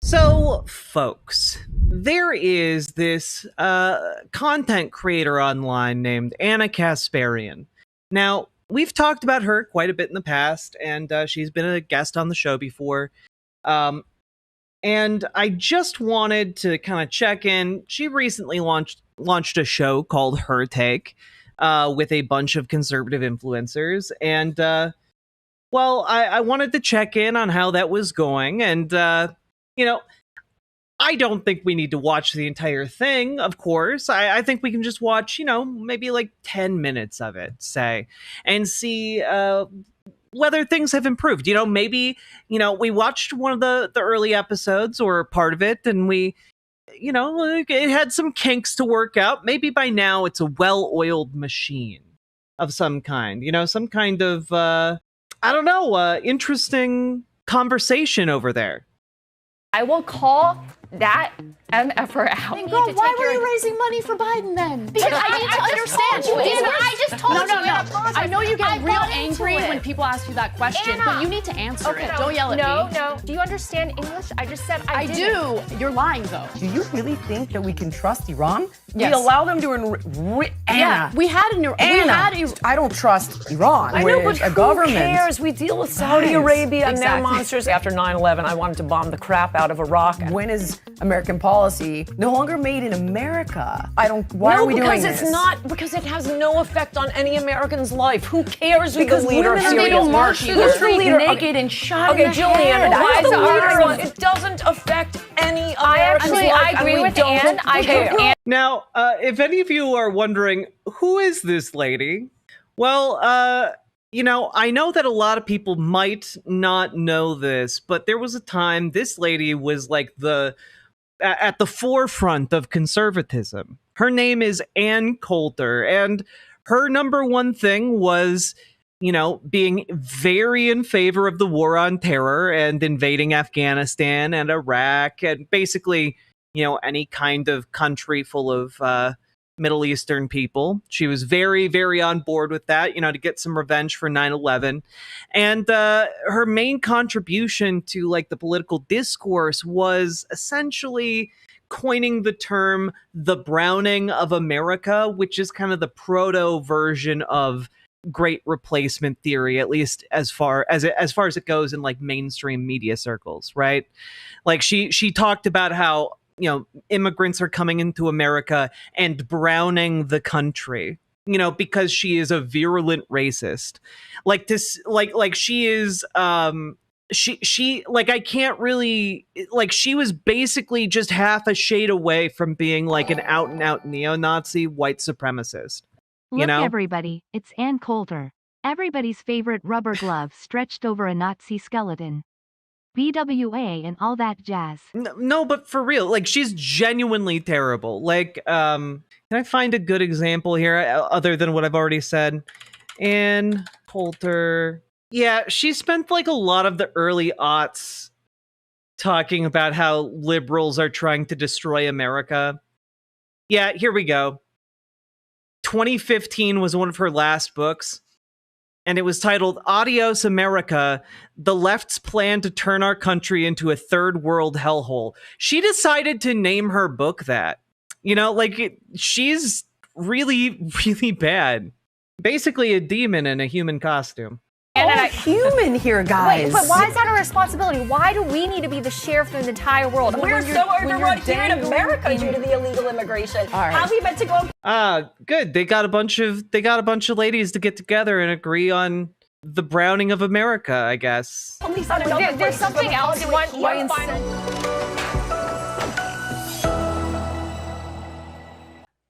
So, folks, there is this content creator online named Anna Kasparian. Now, we've talked about her quite a bit in the past, and she's been a guest on the show before. And I just wanted to kind of check in. She recently launched a show called Her Take with a bunch of conservative influencers. And, well, I wanted to check in on how that was going. And, you know, I don't think we need to watch the entire thing, of course. I think we can just watch, maybe like 10 minutes of it, say, and see whether things have improved. Maybe, we watched one of the early episodes or part of it, and we, it had some kinks to work out. Maybe by now it's a well-oiled machine of some kind, some kind of, interesting conversation over there. I will call that MFR out. Girl, why were you raising money for Biden then? Because I need to understand you. I just told you. No. I know you get real angry when people ask you that question, but you need to answer it. Don't yell at me. No. Do you understand English? I just said I do. You're lying, though. Do you really think that we can trust Iran? Yes. We allow them to Anna. Yeah, we had I don't trust Iran. I know, but a who government. cares? We deal with Saudi Arabia and their Exactly. monsters. After 9/11, I wanted to bomb the crap out of Iraq. When is American policy no longer made in America? Why are we doing this? Because it has no effect on any American's life. Who cares who Because the leader women of are Syria legal is? march Who's either. the leader? naked and shot Okay, in the Julianne, head. why is the leader? Of It doesn't affect any American's life. I agree and we with don't Ann. I agree care. with Ann. Now, if any of you are wondering, who is this lady? Well, I know that a lot of people might not know this, but there was a time this lady was like at the forefront of conservatism. Her name is Ann Coulter, and her number one thing was, being very in favor of the war on terror and invading Afghanistan and Iraq and basically, any kind of country full of Middle Eastern people. She was very, very on board with that, to get some revenge for 9/11. And her main contribution to the political discourse was essentially coining the term the Browning of America, which is kind of the proto version of Great Replacement theory, at least as far as it goes in mainstream media circles, right? She talked about how immigrants are coming into America and browning the country, because she is a virulent racist. She is, I can't really, she was basically just half a shade away from being an out and out neo-Nazi white supremacist. Look, everybody, it's Ann Coulter. Everybody's favorite rubber glove stretched over a Nazi skeleton. BWA and all that jazz. No, but for real, she's genuinely terrible. Can I find a good example here other than what I've already said? Ann Coulter. Yeah, she spent a lot of the early aughts talking about how liberals are trying to destroy America. Yeah, here we go. 2015 was one of her last books, and it was titled Adios America, The Left's Plan to Turn Our Country into a Third World Hellhole. She decided to name her book that. She's really, really bad. Basically a demon in a human costume. Human here, guys. Wait, but why is that a responsibility? Why do we need to be the sheriff of the entire world? We're so overrun here in America due to the illegal immigration. All right. How are we meant to go? Good. They got a bunch of ladies to get together and agree on the browning of America, I guess. There's something else you want.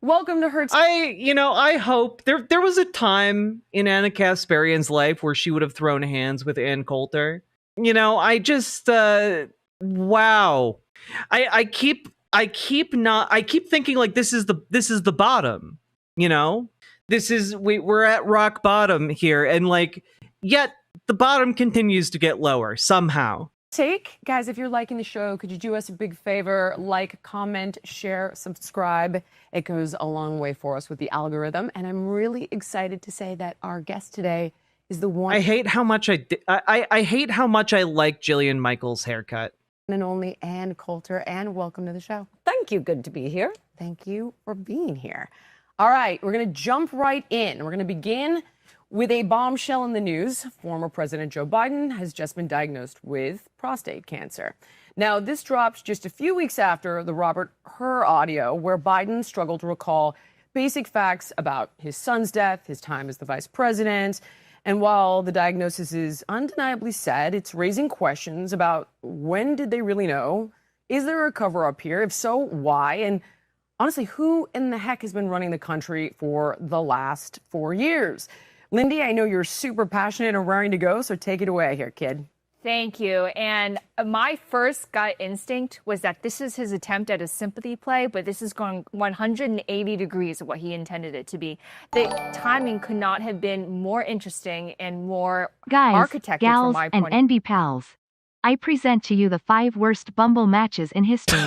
Welcome to Her. I hope there was a time in Anna Kasparian's life where she would have thrown hands with Ann Coulter. I just wow. I keep thinking this is the bottom. We're at rock bottom here, and yet the bottom continues to get lower somehow. Guys, if you're liking the show, could you do us a big favor? Like, comment, share, subscribe. It goes a long way for us with the algorithm. And I'm really excited to say that our guest today is the one. I hate how much I hate how much I like Jillian Michaels' haircut. and only Ann Coulter. Ann, welcome to the show. Thank you. Good to be here. Thank you for being here. All right, we're going to jump right in. We're going to begin with a bombshell in the news. Former President Joe Biden has just been diagnosed with prostate cancer. Now, this drops just a few weeks after the Robert Hur audio, where Biden struggled to recall basic facts about his son's death, his time as the vice president. And while the diagnosis is undeniably sad, it's raising questions about when did they really know? Is there a cover-up here? If so, why? And honestly, who in the heck has been running the country for the last 4 years? Lindy, I know you're super passionate and raring to go, so take it away here, kid. Thank you. And my first gut instinct was that this is his attempt at a sympathy play, but this is going 180 degrees of what he intended it to be. The timing could not have been more interesting and more Guys, architected gals, from my and point of view. NB pals. I present to you the 5 worst Bumble matches in history.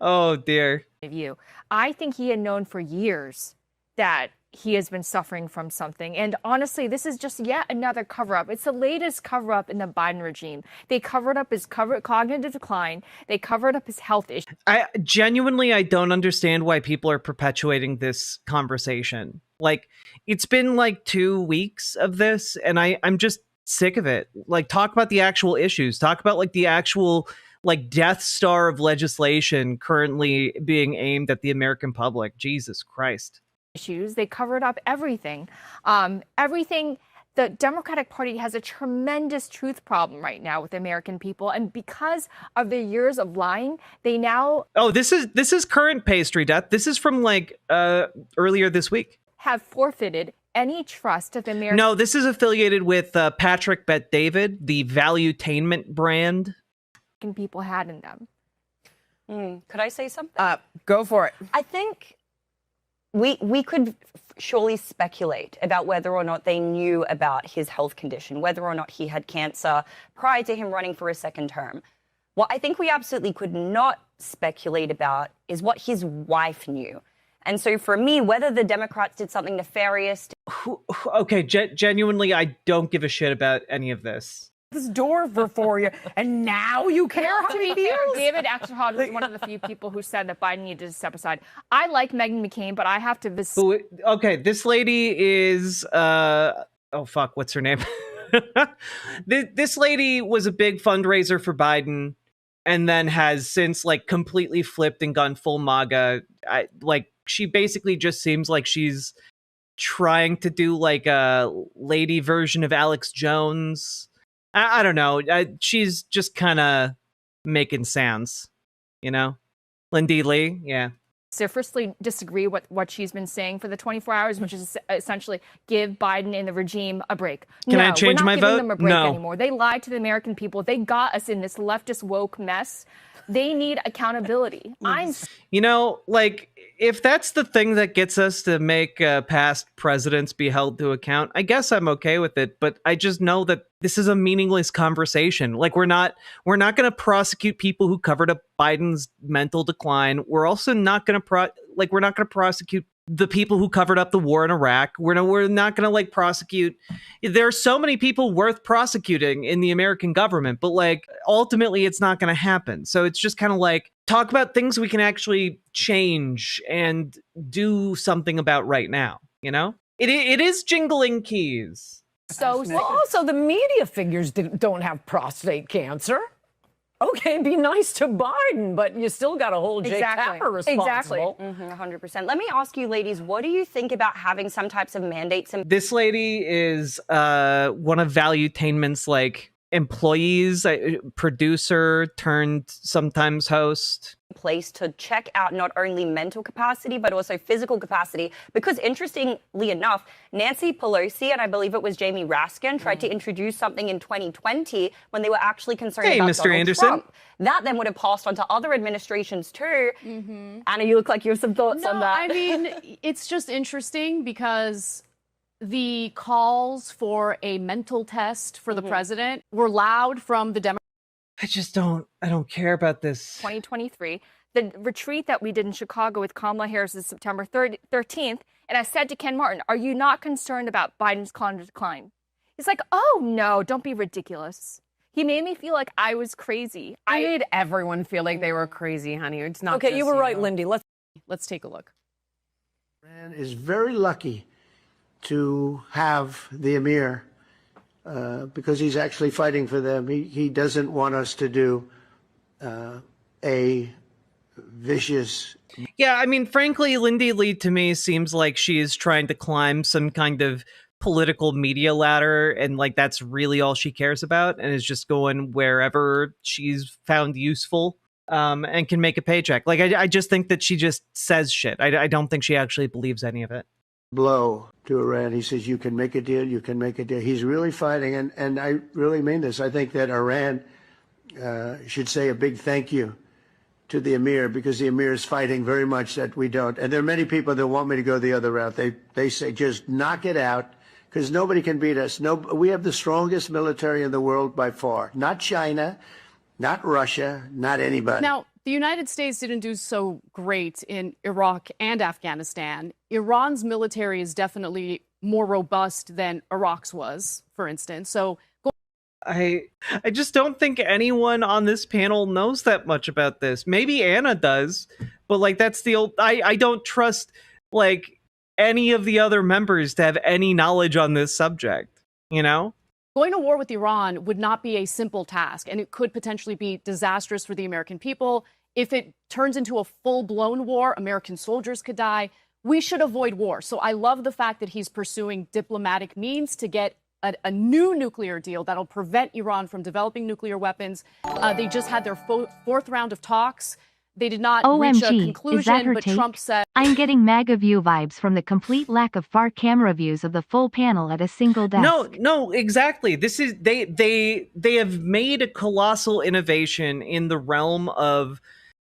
Oh, dear. View. I think he had known for years that he has been suffering from something. And honestly, this is just yet another cover-up. It's the latest cover-up in the Biden regime. They covered up his cognitive decline. They covered up his health issues. I don't understand why people are perpetuating this conversation. Like, it's been like 2 weeks of this, and I'm just sick of it. Like, talk about the actual issues. Talk about like the actual like Death Star of legislation currently being aimed at the American public. Jesus Christ. They covered up everything. Everything. The Democratic Party has a tremendous truth problem right now with American people. And because of their years of lying, they now... Oh, this is current pastry death. This is from like earlier this week. ...have forfeited any trust of the American... No, this is affiliated with Patrick Bet-David, the Valuetainment brand. ...people had in them. Could I say something? Go for it. I think we could surely speculate about whether or not they knew about his health condition, whether or not he had cancer prior to him running for a second term. What I think we absolutely could not speculate about is what his wife knew. And so for me, whether the Democrats did something nefarious... Okay, genuinely, I don't give a shit about any of this. This door for you, and now you care how he feels? David Axelrod was one of the few people who said that Biden needed to step aside. I like Meghan McCain, but I have to... Okay, this lady is... oh, fuck, what's her name? This lady was a big fundraiser for Biden, and then has since, like, completely flipped and gone full MAGA. She basically just seems like she's trying to do, like, a lady version of Alex Jones. I don't know. She's just kind of making sounds, you know? Lindy Lee, yeah. vociferously disagree with what she's been saying for the 24 hours, which is essentially give Biden and the regime a break. Can I change my vote? We're not giving them a break No. anymore. They lied to the American people. They got us in this leftist woke mess. They need accountability. You know, like, if that's the thing that gets us to make past presidents be held to account, I guess I'm okay with it. But I just know that this is a meaningless conversation. Like, we're not going to prosecute people who covered up Biden's mental decline. We're also not going to we're not going to prosecute the people who covered up the war in Iraq. We're not going to like prosecute. There are so many people worth prosecuting in the American government, but like ultimately it's not going to happen. So it's just kind of like talk about things we can actually change and do something about right now. You know, it is jingling keys. So also the media figures don't have prostate cancer. Okay, be nice to Biden, but you still got to hold Jake Tapper responsible. 100%. Let me ask you, ladies, what do you think about having some types of mandates? This lady is one of Valuetainment's like employees, producer turned sometimes host. Place to check out not only mental capacity but also physical capacity, because interestingly enough, Nancy Pelosi and I believe it was Jamie Raskin tried to introduce something in 2020 when they were actually concerned about Mr. Donald Anderson. Trump. That then would have passed on to other administrations too. Anna, you look like you have some thoughts on that. I mean, it's just interesting because the calls for a mental test for the president were loud from the Democrats. I don't care about this. 2023, the retreat that we did in Chicago with Kamala Harris is September 13th. And I said to Ken Martin, are you not concerned about Biden's cognitive decline? He's like, oh, no, don't be ridiculous. He made me feel like I was crazy. I made everyone feel like they were crazy, honey. It's not Okay, just, you were right, know. Lindy. Let's take a look. Iran is very lucky to have the emir because he's actually fighting for them. He doesn't want us to do a vicious. Yeah, I mean, frankly, Lindy Lee to me seems like she is trying to climb some kind of political media ladder, and like that's really all she cares about, and is just going wherever she's found useful and can make a paycheck. Like, I just think that she just says shit. I don't think she actually believes any of it. Blow to Iran. He says, you can make a deal, you can make a deal. He's really fighting, and I really mean this. I think that Iran should say a big thank you to the emir, because the emir is fighting very much that we don't. And there are many people that want me to go the other route. They say, just knock it out, because nobody can beat us. No, we have the strongest military in the world by far. Not China, not Russia, not anybody. Now, the United States didn't do so great in Iraq and Afghanistan. Iran's military is definitely more robust than Iraq's was, for instance. So I just don't think anyone on this panel knows that much about this. Maybe Anna does, but like that's the old I don't trust like any of the other members to have any knowledge on this subject, you know? going to war with Iran would not be a simple task, and it could potentially be disastrous for the American people. If it turns into a full-blown war, American soldiers could die. We should avoid war. So I love the fact that he's pursuing diplomatic means to get a new nuclear deal that'll prevent Iran from developing nuclear weapons. They just had their fourth round of talks. They did not reach a conclusion, is that her but take? Trump said... I'm getting MAGA view vibes from the complete lack of far camera views of the full panel at a single desk. No, exactly. This is they have made a colossal innovation in the realm of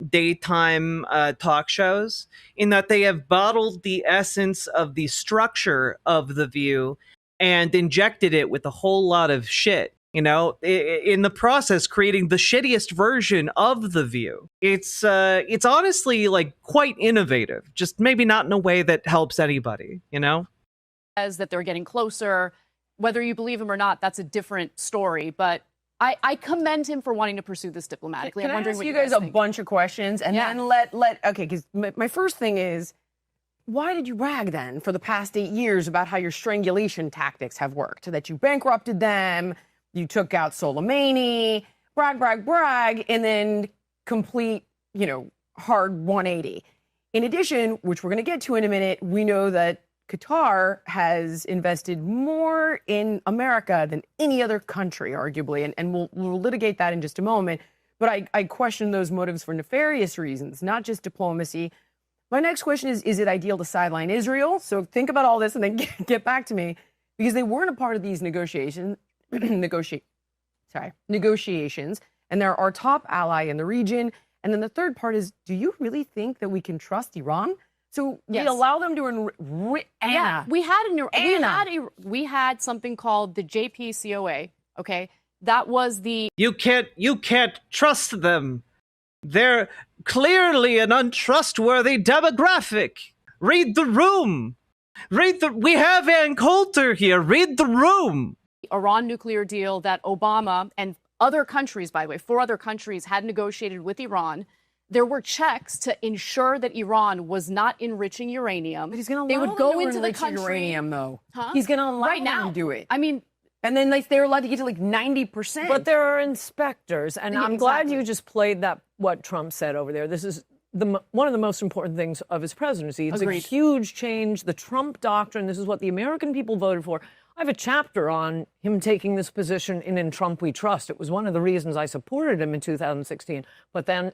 daytime talk shows, in that they have bottled the essence of the structure of The View and injected it with a whole lot of shit, you know, in the process creating the shittiest version of The View. It's honestly like quite innovative, just maybe not in a way that helps anybody, you know? Says that they're getting closer. Whether you believe him or not, that's a different story. But I commend him for wanting to pursue this diplomatically. Can I'm wondering I ask what you guys a think. bunch of questions and then okay, because my first thing is, why did you brag then for the past 8 years about how your strangulation tactics have worked? That you bankrupted them, you took out Soleimani, brag, and then complete, hard 180. In addition, which we're going to get to in a minute, we know that Qatar has invested more in America than any other country, arguably, and we'll litigate that in just a moment. But I question those motives for nefarious reasons, not just diplomacy. My next question is it ideal to sideline Israel? So think about all this and then get back to me, because they weren't a part of these negotiations, and they're our top ally in the region. And then the third part is, do you really think that we can trust Iran? So we allow them to we had something called the JPCOA. Okay, that was the You can't trust them. They're clearly an untrustworthy demographic. Read the room. We have Ann Coulter here. Read the room. Iran nuclear deal that Obama and other countries, by the way, 4 other countries had negotiated with Iran. There were checks to ensure that Iran was not enriching uranium. But he's going to They allow would go them to into the enrich country. uranium, though. Huh? He's going to allow right now them to do it. I mean, and then they're allowed to get to 90%. But there are inspectors, and Yeah, I'm glad exactly. you just played that, what Trump said over there. This is one of the most important things of his presidency. It's Agreed. a huge change. The Trump doctrine, this is what the American people voted for. I have a chapter on him taking this position in Trump We Trust. It was one of the reasons I supported him in 2016. But then,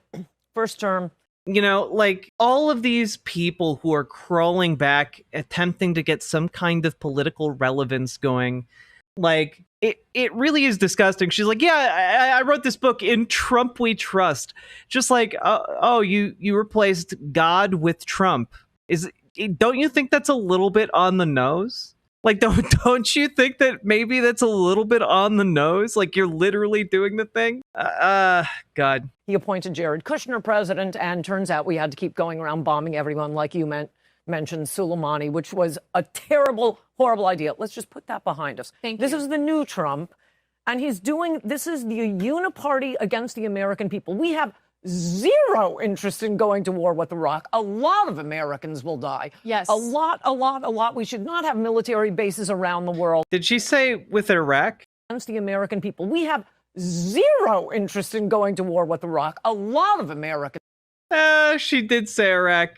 first term, like all of these people who are crawling back, attempting to get some kind of political relevance going, like it really is disgusting. She's like, yeah, I wrote this book in Trump We Trust. Just like, you replaced God with Trump. Don't you think that's a little bit on the nose? Like, don't you think that maybe that's a little bit on the nose? Like, you're literally doing the thing? God. he appointed Jared Kushner president, and turns out we had to keep going around bombing everyone, like you mentioned Soleimani, which was a terrible, horrible idea. Let's just put that behind us. Thank This you. is the new Trump. And this is the uniparty against the American people. We have zero interest in going to war with Iraq. A lot of Americans will die. Yes. A lot. We should not have military bases around the world. Did she say with Iraq? Against the American people. We have zero interest in going to war with Iraq. A lot of Americans She did say Iraq.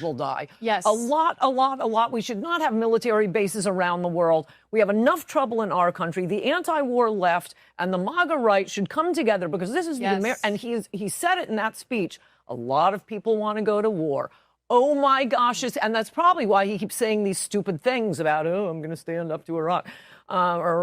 will die. Yes. A lot. We should not have military bases around the world. We have enough trouble in our country. The anti-war left and the MAGA right should come together because this is Yes. and he said it in that speech. A lot of people want to go to war. Oh my gosh, and that's probably why he keeps saying these stupid things about, I'm going to stand up to Iraq or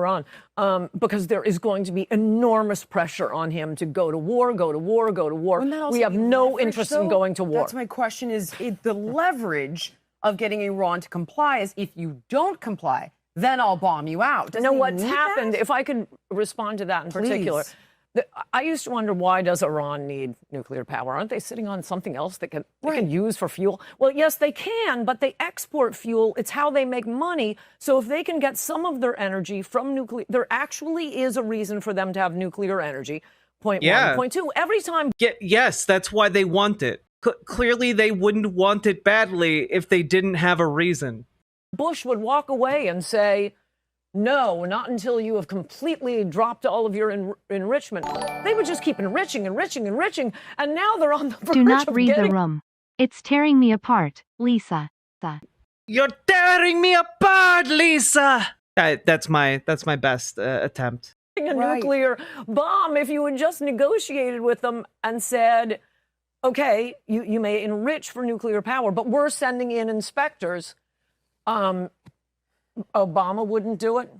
Iran, because there is going to be enormous pressure on him to go to war. Wouldn't that also We have be no leverage, interest though? in going to war. That's my question the leverage of getting Iran to comply is if you don't comply, then I'll bomb you out. Doesn't he What's need happened, that? if I could respond to that in Please. particular, I used to wonder, why does Iran need nuclear power? Aren't they sitting on something else they can use for fuel? Well, yes, they can, but they export fuel. It's how they make money. So if they can get some of their energy from nuclear, there actually is a reason for them to have nuclear energy. Point Yeah. one. Point two, every time Yes, that's why they want it. Clearly, they wouldn't want it badly if they didn't have a reason. Bush would walk away and say, no, not until you have completely dropped all of your enrichment. They would just keep enriching, and now they're on the verge Do not of read the getting... room. It's tearing me apart, Lisa. You're tearing me apart, Lisa. That's my best attempt. a Right. nuclear bomb if you had just negotiated with them and said, okay, you may enrich for nuclear power, but we're sending in inspectors. Obama wouldn't do it.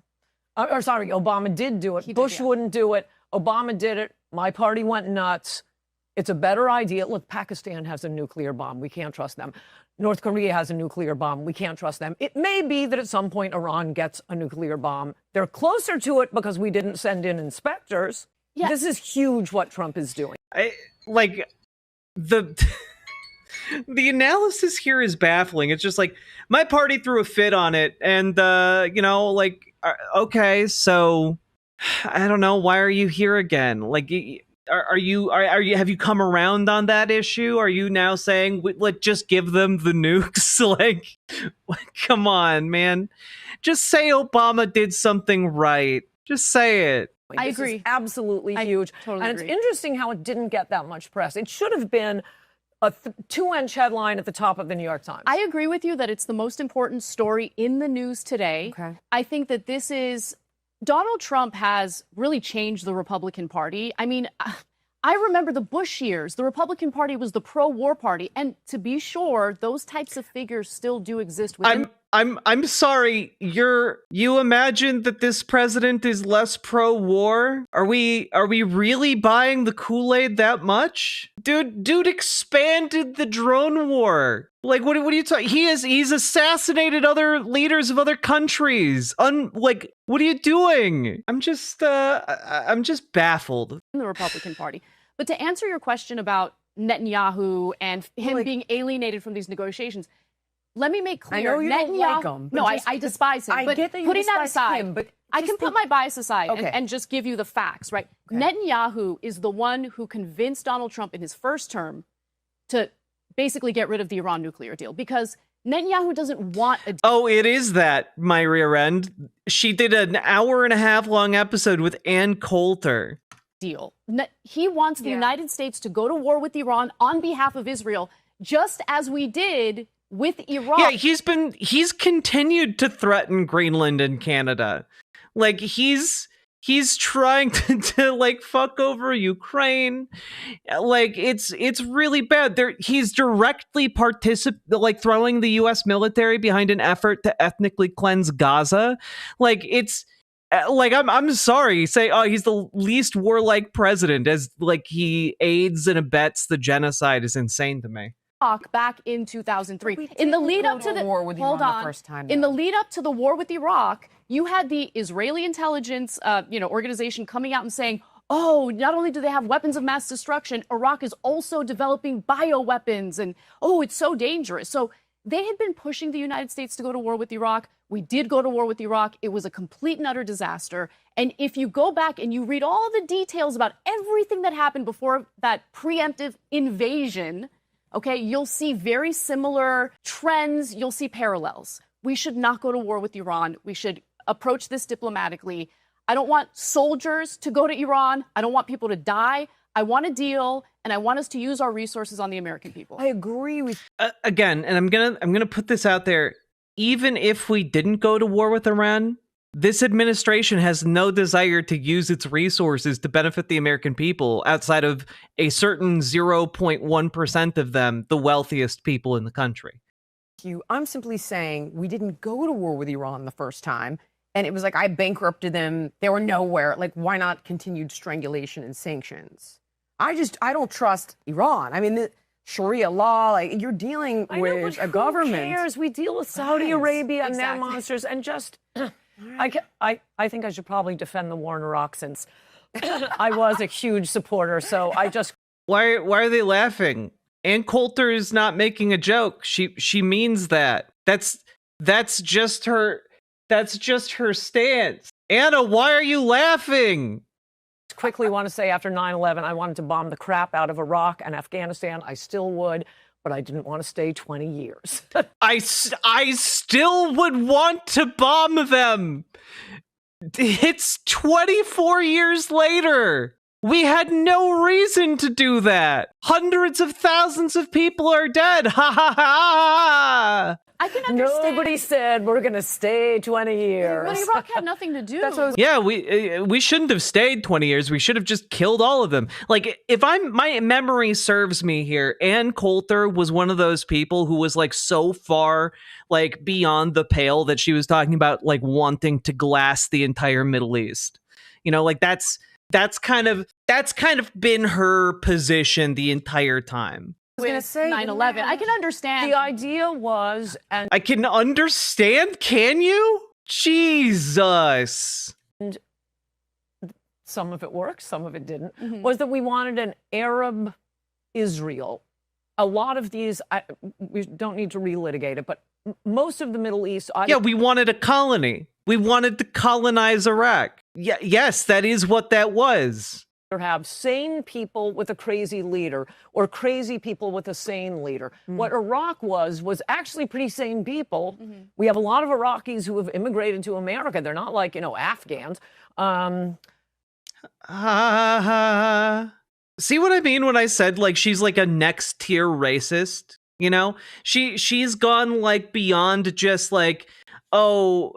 Obama did do it. He did, Bush yeah. wouldn't do it. Obama did it. My party went nuts. It's a better idea. Look, Pakistan has a nuclear bomb. We can't trust them. North Korea has a nuclear bomb. We can't trust them. It may be that at some point Iran gets a nuclear bomb. They're closer to it because we didn't send in inspectors. Yeah. This is huge what Trump is doing. The the analysis here is baffling. It's just like my party threw a fit on it, and okay, so I don't know, why are you here again? Like, are you have you come around on that issue? Are you now saying let's just give them the nukes? Like, come on, man, just say Obama did something right. Just say it. I This is agree. absolutely I huge. totally and agree. it's interesting how it didn't get that much press. It should have been a 2-inch headline at the top of the New York Times. I agree with you that it's the most important story in the news today. Okay. I think that Donald Trump has really changed the Republican Party. I mean, I remember the Bush years. The Republican Party was the pro-war party. And to be sure, those types of figures still do exist within I'm sorry. You imagine that this president is less pro-war? Are we really buying the Kool-Aid that much? Dude expanded the drone war. Like, what are you talking? He's assassinated other leaders of other countries. What are you doing? I'm just baffled. the Republican Party. But to answer your question about Netanyahu and him being alienated from these negotiations, let me make clear. I know you don't like him, but No, just- I despise him. I but get that you putting that despise aside, him, but I just can put think- my bias aside Okay. and just give you the facts, right? Netanyahu is the one who convinced Donald Trump in his first term to basically get rid of the Iran nuclear deal because Netanyahu doesn't want a Oh, it is that, my rear end. She did an 1.5 hour long episode with Ann Coulter. deal. He wants the United States to go to war with Iran on behalf of Israel, just as we did with Iraq. Yeah, he's continued to threaten Greenland and Canada. Like, he's trying to like fuck over Ukraine. Like, it's really bad. He's directly throwing the US military behind an effort to ethnically cleanse Gaza. Like, it's like, I'm sorry, say, oh, he's the least warlike president, as like he aids and abets the genocide is insane to me. Back in 2003. We In the didn't lead go up to to the war with hold Iran the on. first time, In though. the lead up to the war with Iraq, you had the Israeli intelligence organization coming out and saying, oh, not only do they have weapons of mass destruction, Iraq is also developing bioweapons, and oh, it's so dangerous. So they had been pushing the United States to go to war with Iraq. We did go to war with Iraq. It was a complete and utter disaster. And if you go back and you read all the details about everything that happened before that preemptive invasion, okay, you'll see very similar trends. You'll see parallels. We should not go to war with Iran. We should approach this diplomatically. I don't want soldiers to go to Iran. I don't want people to die. I want a deal, and I want us to use our resources on the American people. I agree with Again, and I'm gonna put this out there. Even if we didn't go to war with Iran, this administration has no desire to use its resources to benefit the American people outside of a certain 0.1% of them, the wealthiest people in the country. you. I'm simply saying we didn't go to war with Iran the first time. And it was like, I bankrupted them. They were nowhere. Like, why not continued strangulation and sanctions? I don't trust Iran. I mean, the Sharia law, like, you're dealing with a government. Who cares? We deal with Saudi Arabia and their monsters, and just, I think I should probably defend the war in Iraq, since I was a huge supporter. So I just. Why are they laughing? Ann Coulter is not making a joke. She means that. That's just her stance. Anna, why are you laughing? Quickly want to say, after 9/11, I wanted to bomb the crap out of Iraq and Afghanistan. I still would, but I didn't want to stay 20 years. I still would want to bomb them. It's 24 years later. We had no reason to do that. Hundreds of thousands of people are dead. Ha ha ha. I can understand. Nobody said we're going to stay 20 years. But Iraq had nothing to do. Yeah, we shouldn't have stayed 20 years. We should have just killed all of them. Like, if my memory serves me here, Ann Coulter was one of those people who was like so far like beyond the pale that she was talking about like wanting to glass the entire Middle East. You know, like that's kind of been her position the entire time. I was going to say 9/11. I can understand. The idea was, and I can understand. Can you? Jesus. And some of it worked, some of it didn't. Was that we wanted an Arab Israel. A lot of these, we don't need to relitigate it, but most of the Middle East. Yeah, we wanted a colony. We wanted to colonize Iraq. Yeah, yes, that is what that was. Have sane people with a crazy leader, or crazy people with a sane leader. What Iraq was actually pretty sane people. We have a lot of Iraqis who have immigrated to America. They're not like, Afghans. See what I mean when I said like she's like a next tier racist? You know, she's gone like beyond just like, oh,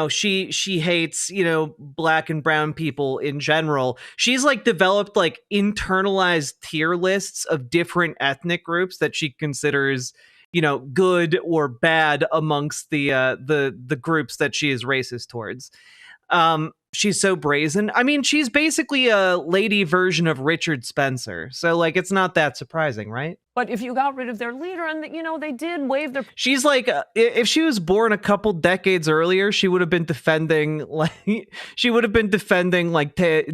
she hates, black and brown people in general. She's like developed like internalized tier lists of different ethnic groups that she considers, good or bad amongst the groups that she is racist towards. She's so brazen. I mean, she's basically a lady version of Richard Spencer. So like, it's not that surprising, right? But if you got rid of their leader and, they did waive their... She's like, if she was born a couple decades earlier, she would have been defending,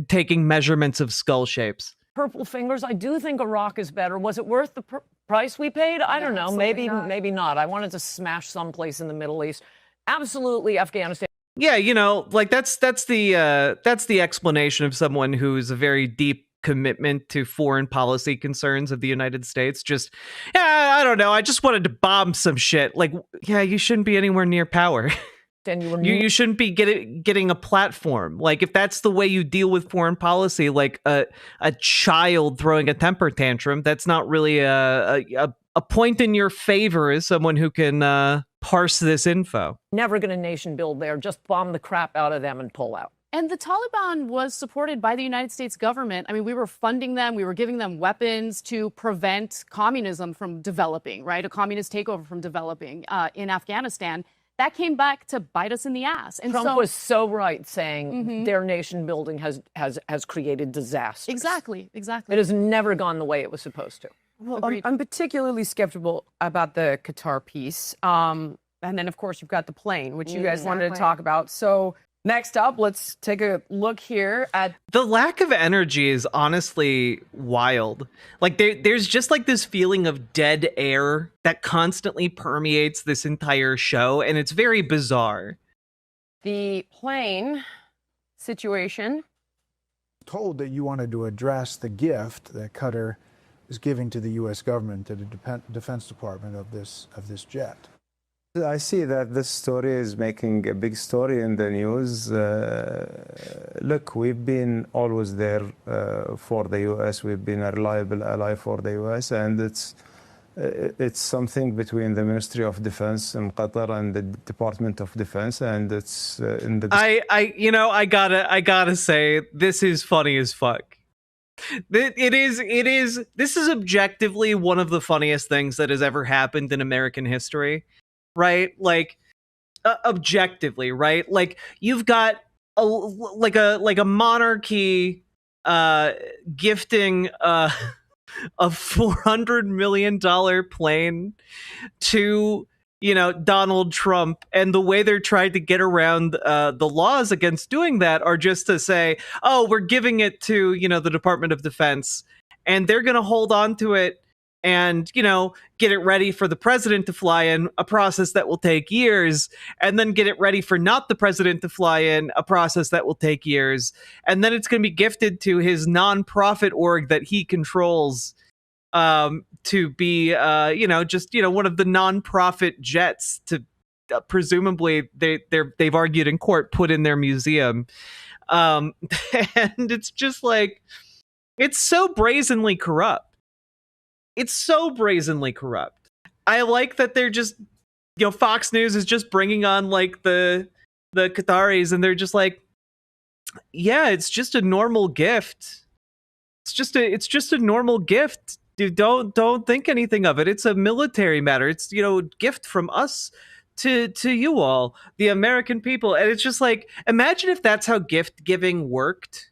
taking measurements of skull shapes. Purple fingers. I do think Iraq is better. Was it worth the price we paid? I don't know. Maybe not. I wanted to smash someplace in the Middle East. Absolutely, Afghanistan. Yeah, that's the explanation of someone who's a very deep commitment to foreign policy concerns of the United States. Just, I don't know. I just wanted to bomb some shit. Like, yeah, you shouldn't be anywhere near power. And you shouldn't be getting a platform. Like, if that's the way you deal with foreign policy, like a child throwing a temper tantrum, that's not really a point in your favor as someone who can parse this info. Never going to nation build there. Just bomb the crap out of them and pull out. And the Taliban was supported by the United States government. I mean, we were funding them. We were giving them weapons to prevent communism from developing, right? A communist takeover from developing in Afghanistan. That came back to bite us in the ass. And Trump was so right saying their nation building has created disaster. Exactly. It has never gone the way it was supposed to. Well, I'm particularly skeptical about the Qatar piece. And then, of course, you've got the plane, which you guys wanted to talk about. So next up, let's take a look here at... The lack of energy is honestly wild. Like, there's just like this feeling of dead air that constantly permeates this entire show, and it's very bizarre. The plane situation. Told that you wanted to address the gift that Qatar is giving to the U.S. government, to the Defense Department of this jet. I see that this story is making a big story in the news. Look, we've been always there for the U.S. We've been a reliable ally for the U.S. and it's something between the Ministry of Defense in Qatar and the Department of Defense, and it's in the. I gotta say, this is funny as fuck. It is. This is objectively one of the funniest things that has ever happened in American history, right? Like, objectively, right? Like, you've got a monarchy gifting a $400 million plane to, Donald Trump, and the way they're trying to get around the laws against doing that are just to say, oh, we're giving it to, the Department of Defense, and they're going to hold on to it and, get it ready for the president to fly in, a process that will take years, and then get it ready for not the president to fly in, a process that will take years, and then it's going to be gifted to his nonprofit org that he controls, to be, one of the nonprofit jets to presumably they've argued in court put in their museum, and it's just like, it's so brazenly corrupt. It's so brazenly corrupt. I like that they're just, Fox News is just bringing on like the Qataris, and they're just like, yeah, it's just a normal gift. It's just a normal gift. Dude, don't think anything of it. It's a military matter. It's, gift from us to you all, the American people. And it's just like, imagine if that's how gift giving worked.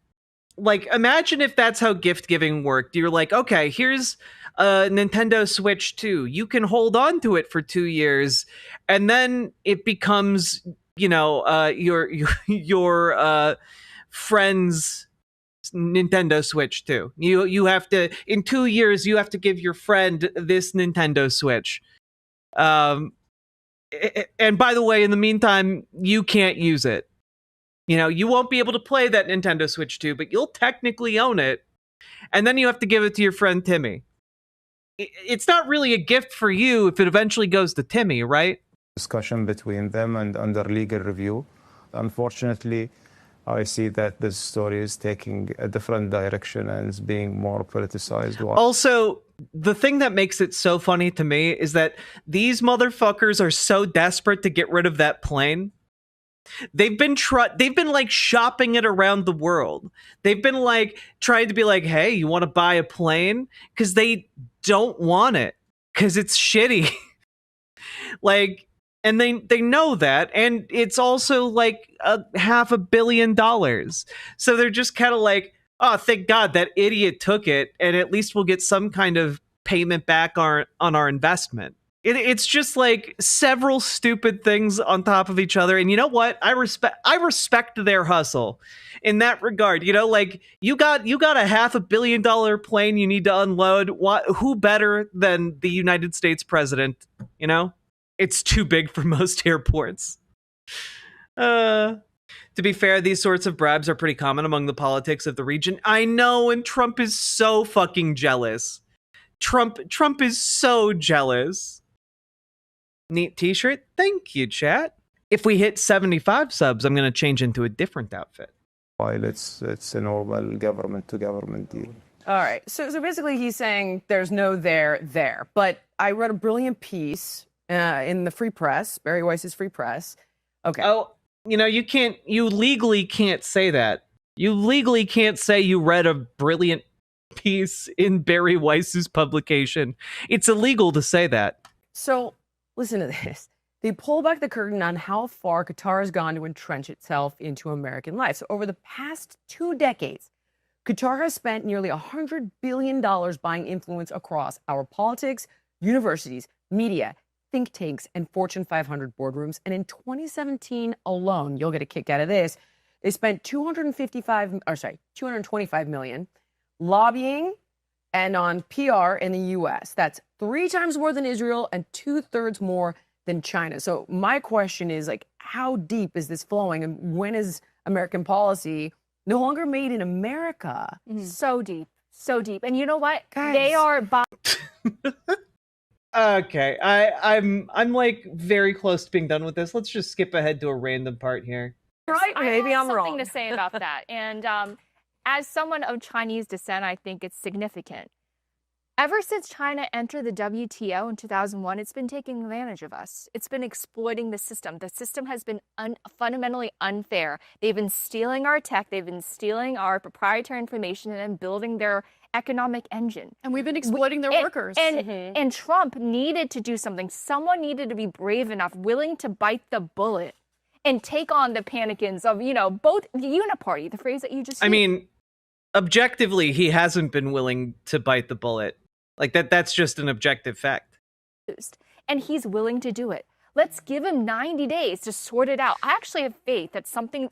Like, imagine if that's how gift giving worked. You're like, okay, here's a Nintendo Switch 2. You can hold on to it for 2 years, and then it becomes, your friend's Nintendo Switch 2. You have to, in 2 years, you have to give your friend this Nintendo Switch. And by the way, in the meantime, you can't use it. You won't be able to play that Nintendo Switch 2, but you'll technically own it. And then you have to give it to your friend Timmy. It's not really a gift for you if it eventually goes to Timmy, right? Discussion between them and under legal review. Unfortunately, I see that this story is taking a different direction and is being more politicized. Also, the thing that makes it so funny to me is that these motherfuckers are so desperate to get rid of that plane. They've been like shopping it around the world. They've been like trying to be like, hey, you want to buy a plane? Because they don't want it because it's shitty. Like, and they know that, and it's also like $500 million. So they're just kind of like, oh, thank God that idiot took it, and at least we'll get some kind of payment back on our investment. It's just like several stupid things on top of each other, and you know what? I respect their hustle in that regard. Like you got a $500 million plane you need to unload. Who better than the United States president? It's too big for most airports. To be fair, these sorts of bribes are pretty common among the politics of the region. I know, and Trump is so fucking jealous. Trump is so jealous. Neat t-shirt. Thank you, chat. If we hit 75 subs, I'm going to change into a different outfit. While it's a normal government-to-government deal. All right. So basically he's saying there's no there. But I read a brilliant piece in the Free Press, Barry Weiss's Free Press. Okay. Oh, you legally can't say that. You legally can't say you read a brilliant piece in Barry Weiss's publication. It's illegal to say that. So listen to this. They pull back the curtain on how far Qatar has gone to entrench itself into American life. So over the past 2 decades, Qatar has spent nearly $100 billion buying influence across our politics, universities, media, think tanks, and Fortune 500 boardrooms. And in 2017 alone, you'll get a kick out of this, they spent $225 million lobbying and on PR in the U.S. That's 3 times more than Israel and 2/3 more than China. So my question is, like, how deep is this flowing, and when is American policy no longer made in America? So deep, so deep. And you know what? Guys. They are Okay, I'm like very close to being done with this. Let's just skip ahead to a random part here. Right? Maybe I I'm have wrong. something to say about that. And as someone of Chinese descent, I think it's significant. Ever since China entered the WTO in 2001, it's been taking advantage of us. It's been exploiting the system. The system has been fundamentally unfair. They've been stealing our tech. They've been stealing our proprietary information and then building their economic engine. And we've been exploiting their workers. And Trump needed to do something. Someone needed to be brave enough, willing to bite the bullet and take on the panicins of, both the uniparty, the phrase that you just used. I mean, objectively, he hasn't been willing to bite the bullet. Like that's just an objective fact. And he's willing to do it. Let's give him 90 days to sort it out. I actually have faith that something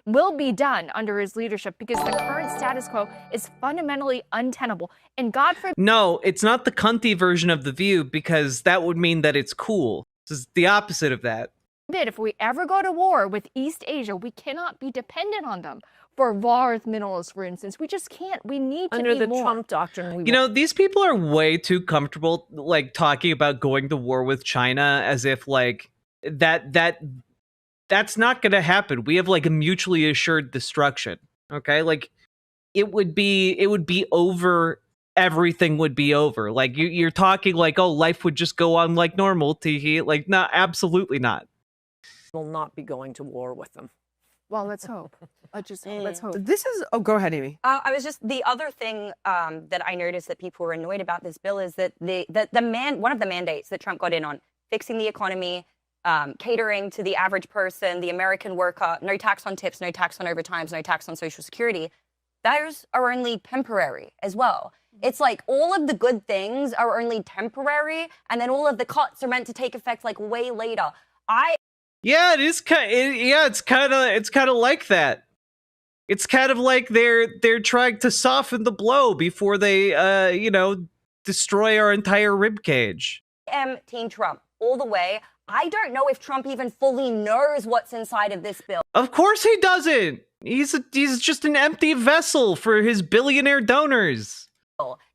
will be done under his leadership, because the current status quo is fundamentally untenable. And God forbid. No, it's not the cunty version of The View, because that would mean that it's cool. This is the opposite of that. If we ever go to war with East Asia, we cannot be dependent on them for rare earth minerals, for instance. We just can't. We need to Under be the more. Trump doctrine. These people are way too comfortable, like, talking about going to war with China as if, like, that's not going to happen. We have, like, a mutually assured destruction. Okay, like, it would be over. Everything would be over. Like, you're talking like, oh, life would just go on like normal. Teehee. Like, no, absolutely not. Will not be going to war with them. Well, let's hope. Let's hope. This is. Oh, go ahead, Amy. I was just the other thing that I noticed that people were annoyed about this bill is that one of the mandates that Trump got in on, fixing the economy, catering to the average person, the American worker, no tax on tips, no tax on overtimes, no tax on Social Security. Those are only temporary as well. It's like all of the good things are only temporary, and then all of the cuts are meant to take effect like way later. Yeah, it is it's kind of like that. It's kind of like they're trying to soften the blow before they destroy our entire ribcage. I am Team Trump all the way. I don't know if Trump even fully knows what's inside of this bill. Of course he doesn't. He's just an empty vessel for his billionaire donors.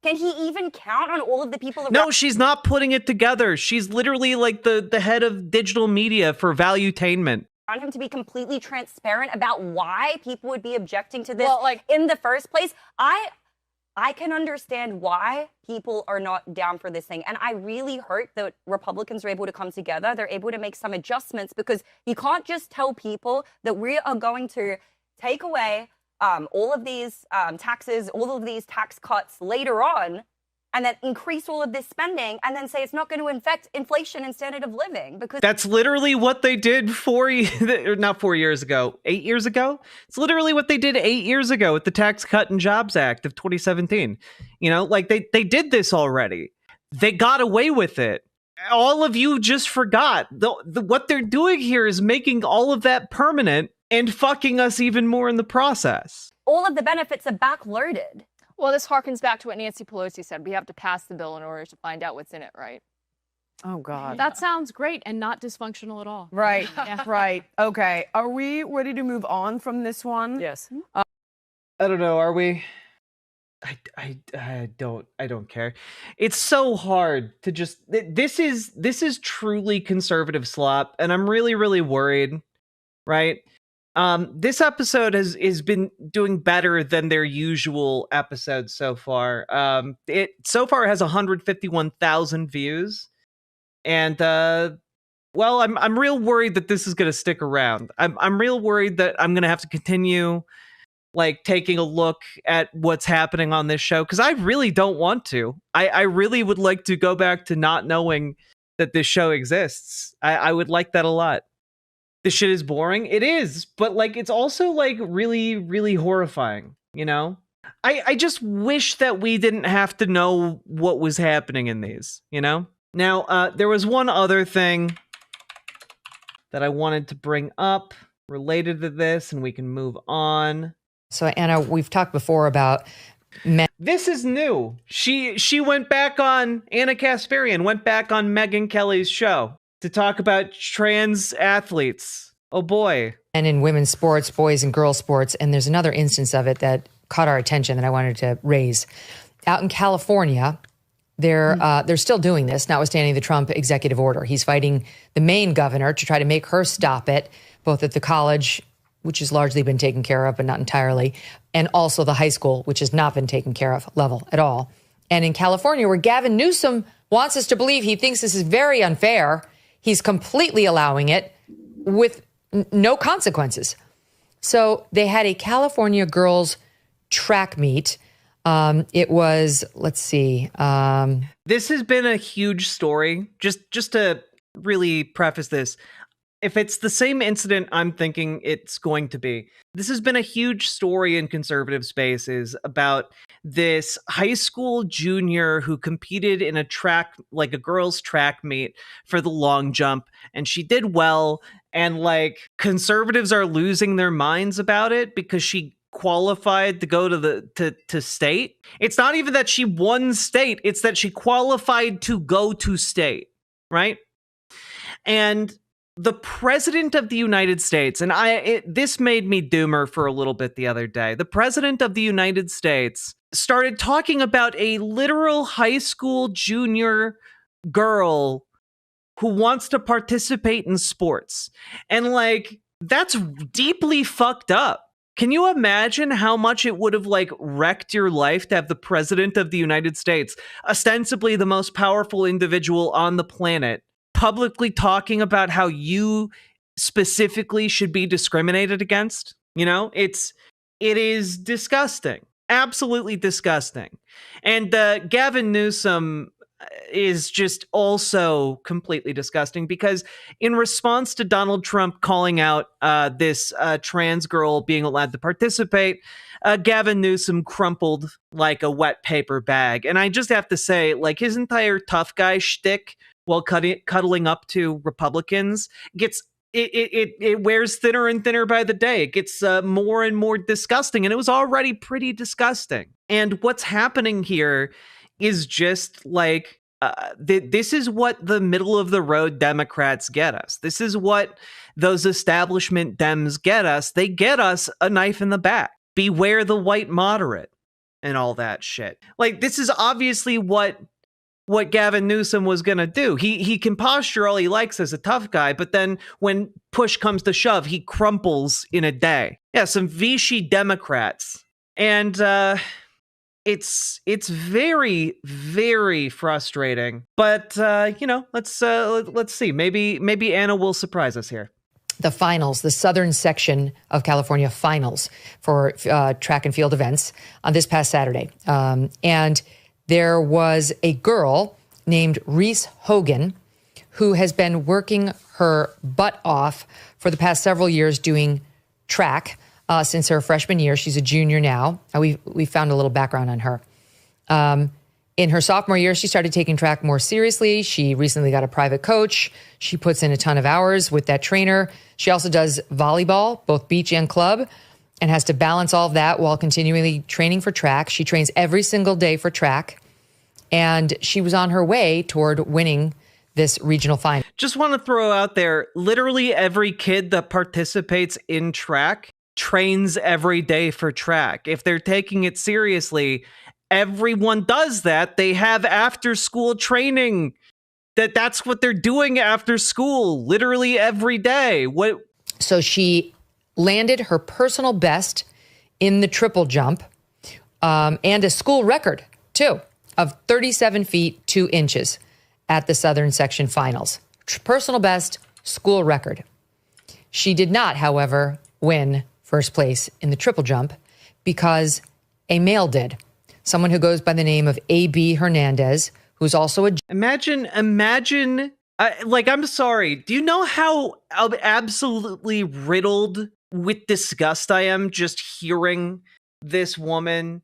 Can he even count on all of the people around? No, she's not putting it together. She's literally like the head of digital media for Valuetainment. Him to be completely transparent about why people would be objecting to this Well, in the first place. I can understand why people are not down for this thing. And I really hope that Republicans are able to come together. They're able to make some adjustments, because you can't just tell people that we are going to take away all of these taxes, all of these tax cuts later on, and then increase all of this spending, and then say it's not going to affect inflation and standard of living. Because that's literally what they did not 4 years ago, 8 years ago. It's literally what they did 8 years ago with the Tax Cut and Jobs Act of 2017. Like they did this already. They got away with it. All of you just forgot. What they're doing here is making all of that permanent and fucking us even more in the process. all of the benefits are backloaded. Well, this harkens back to what Nancy Pelosi said. We have to pass the bill in order to find out what's in it, right? Oh, God. That sounds great and not dysfunctional at all. Right, right. Okay, are we ready to move on from this one? Yes. I don't know. Are we? I don't care. It's so hard to just. This is truly conservative slop, and I'm really, really worried. Right. This episode has been doing better than their usual episodes so far. It so far has 151,000 views, and well, I'm real worried that this is going to stick around. I'm real worried that I'm going to have to continue like taking a look at what's happening on this show, because I really don't want to. I really would like to go back to not knowing that this show exists. I would like that a lot. This shit is boring. It is, but like it's also like really, really horrifying, you know? I just wish that we didn't have to know what was happening in these, you know? Now, there was one other thing that I wanted to bring up related to this, and we can move on. So, Anna, we've talked before about men. This is new. She went back on, Anna Kasparian went back on Megyn Kelly's show. to talk about trans athletes. Oh boy. And in women's sports, boys and girls sports. And there's another instance of it that caught our attention that I wanted to raise. Out in California, they're still doing this, notwithstanding the Trump executive order. He's fighting the Maine governor to try to make her stop it, both at the college, which has largely been taken care of, but not entirely, and also the high school, which has not been taken care of level at all. And in California, where Gavin Newsom wants us to believe he thinks this is very unfair, he's completely allowing it with no consequences. So they had a California girls track meet. It was, let's see. This has been a huge story. Just to really preface this, if it's the same incident I'm thinking it's going to be, this has been a huge story in conservative spaces about this high school junior who competed in a track, like a girls' track meet for the long jump, and she did well. And like conservatives are losing their minds about it because she qualified to go to state. It's not even that she won state, it's that she qualified to go to state, right? And the president of the United States, and this made me doomer for a little bit the other day. The president of the United States started talking about a literal high school junior girl who wants to participate in sports. And like, that's deeply fucked up. Can you imagine how much it would have like wrecked your life to have the president of the United States, ostensibly the most powerful individual on the planet, publicly talking about how you specifically should be discriminated against? You know, it is disgusting. Absolutely disgusting. And Gavin Newsom is just also completely disgusting because in response to Donald Trump calling out this trans girl being allowed to participate, Gavin Newsom crumpled like a wet paper bag. And I just have to say, like, his entire tough guy shtick while cuddling up to Republicans gets it wears thinner and thinner by the day. It gets more and more disgusting, and it was already pretty disgusting. And what's happening here is just like, this is what the middle of the road Democrats get us. This is what those establishment Dems get us. They get us a knife in the back. Beware the white moderate and all that shit. Like, this is obviously what Gavin Newsom was going to do. He can posture all he likes as a tough guy, but then when push comes to shove, he crumples in a day. Yeah, some Vichy Democrats. And it's very, very frustrating. But let's see. Maybe Anna will surprise us here. The finals, the southern section of California finals for track and field events on this past Saturday. And there was a girl named Reese Hogan who has been working her butt off for the past several years doing track since her freshman year. She's a junior now. We found a little background on her. In her sophomore year, she started taking track more seriously. She recently got a private coach. She puts in a ton of hours with that trainer. She also does volleyball, both beach and club, and has to balance all of that while continually training for track. She trains every single day for track. And she was on her way toward winning this regional final. Just want to throw out there, literally every kid that participates in track trains every day for track. If they're taking it seriously, everyone does that. They have after school training. That's what they're doing after school, literally every day. So she landed her personal best in the triple jump and a school record, too, of 37 feet, 2 inches at the Southern Section Finals. Personal best, school record. She did not, however, win first place in the triple jump because a male did. Someone who goes by the name of A.B. Hernandez, who's also a... Imagine, I'm sorry. Do you know how absolutely riddled with disgust I am just hearing this woman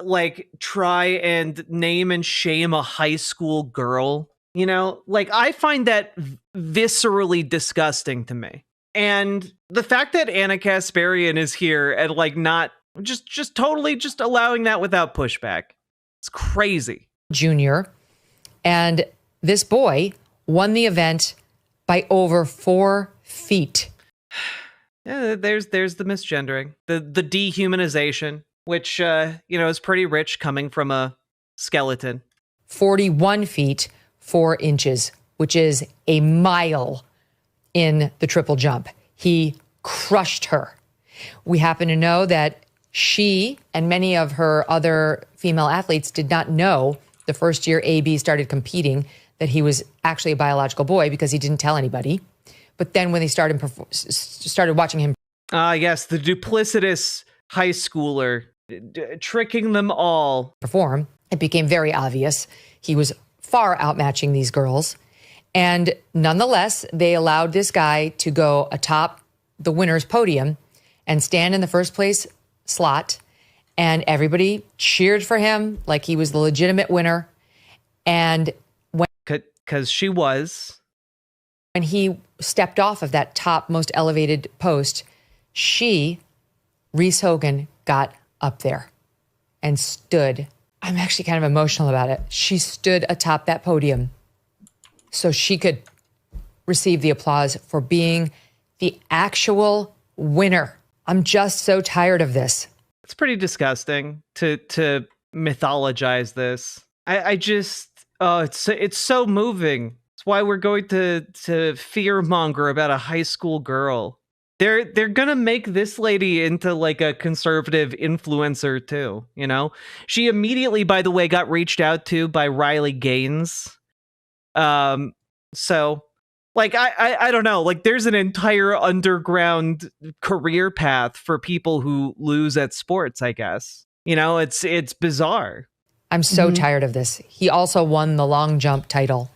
like try and name and shame a high school girl? You know, like, I find that viscerally disgusting to me. And the fact that Anna Kasparian is here and like not just totally just allowing that without pushback, it's crazy. Junior. And this boy won the event by over 4 feet. Yeah, there's the misgendering, the dehumanization, which is pretty rich coming from a skeleton. 41 feet, 4 inches, which is a mile in the triple jump. He crushed her. We happen to know that she and many of her other female athletes did not know the first year AB started competing that he was actually a biological boy because he didn't tell anybody. But then when they started watching him. Yes, the duplicitous high schooler tricking them all. Perform, it became very obvious he was far outmatching these girls. And nonetheless, they allowed this guy to go atop the winner's podium and stand in the first place slot. And everybody cheered for him like he was the legitimate winner. And because she was. When he stepped off of that top most elevated post, Reese Hogan, got up there and stood. I'm actually kind of emotional about it. She stood atop that podium so she could receive the applause for being the actual winner. I'm just so tired of this. It's pretty disgusting to mythologize this. I just it's so moving. It's why we're going to fearmonger about a high school girl. They're gonna make this lady into like a conservative influencer too, you know? She immediately, by the way, got reached out to by Riley Gaines. So like I don't know, like there's an entire underground career path for people who lose at sports, I guess. You know, it's bizarre. I'm so tired of this. He also won the long jump title,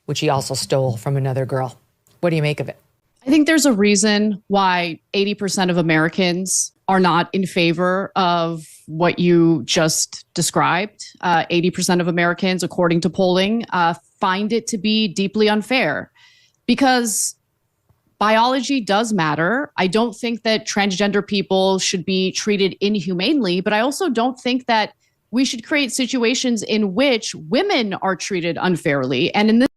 which he also stole from another girl. What do you make of it? I think there's a reason why 80% of Americans are not in favor of what you just described. 80% of Americans, according to polling, find it to be deeply unfair because biology does matter. I don't think that transgender people should be treated inhumanely, but I also don't think that we should create situations in which women are treated unfairly. And in this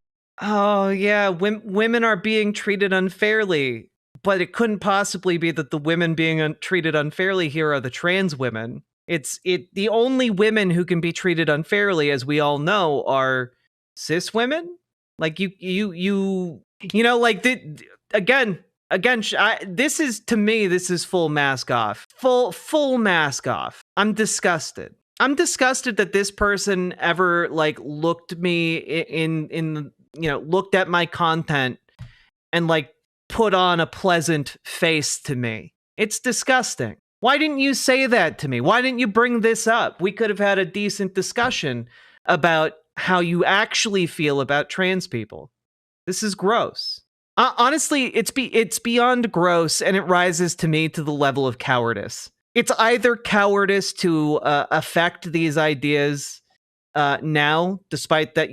Oh, yeah, women are being treated unfairly, but it couldn't possibly be that the women being treated unfairly here are the trans women. The only women who can be treated unfairly, as we all know, are cis women. Like this is, to me, this is full mask off. Full mask off. I'm disgusted. I'm disgusted that this person ever like looked me in looked at my content and like put on a pleasant face to me. It's disgusting. Why didn't you say that to me? Why didn't you bring this up? We could have had a decent discussion about how you actually feel about trans people. This is gross. Honestly, it's beyond gross, and it rises to me to the level of cowardice. It's either cowardice to affect these ideas now, despite that